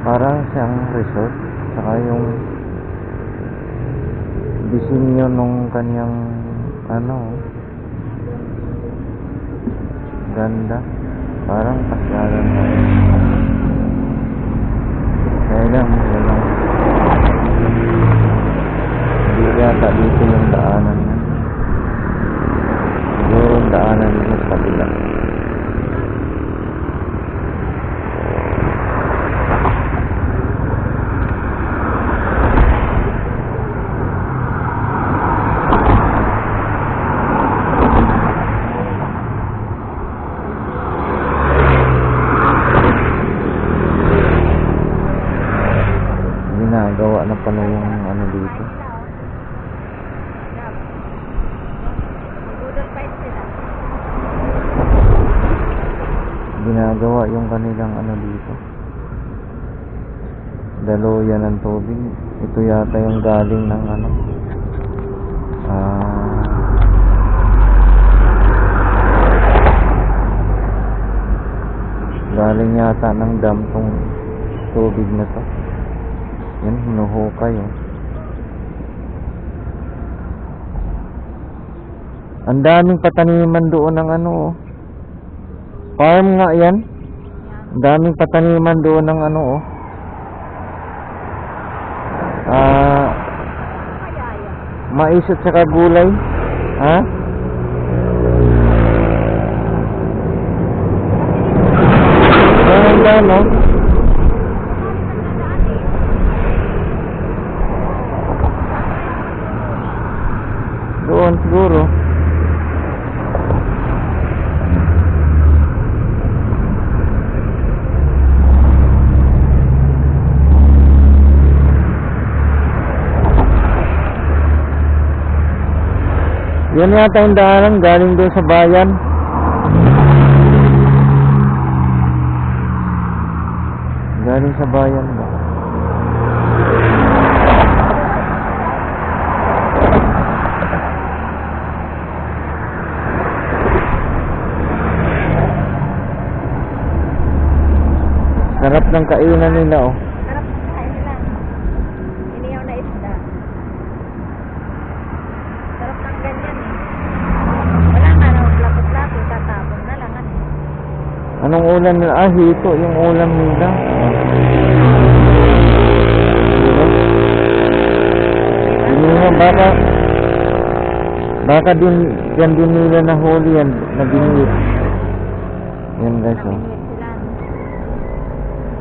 Parang siyang resort. Saka yung disenyo nung kanyang ganda. Parang pasyalan na rin. Kaya lang, hindi yata dito yung daanan niya. Siguro yung daanan niya sa kabila. Ginagawa na pala yung dito. Ginagawa yung kanilang dito. Daluyan ng tubig. Ito yata yung galing ng galing yata ng dam tong tubig na to. Yan, hinuhukay Ang daming pataniman doon ng farm nga yan. Ang daming pataniman doon ng mais at saka gulay. Ha? Ganda, no? Doon siguro. Yan yata yung daanan galing doon sa bayan. Galing sa bayan ba? Sarap ng kainan nila Sarap ng kain nila. Inihaw na isda. Sarap ng ganyan Wala nga lapot-lapot, tatapon na lang Anong ulam nila? Hito yung ulam nila. Hindi nga, baka din nila nahuli yan, na binit. Yan guys,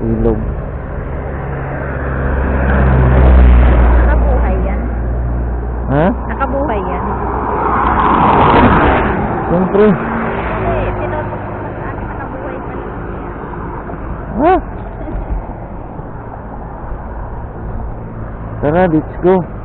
ilog. Nakabuhay yan. Ha? Nakabuhay yan. Siyempre. Tinutok mo sa akin, nakabuhay pa rin. Ha? Tara, let's go.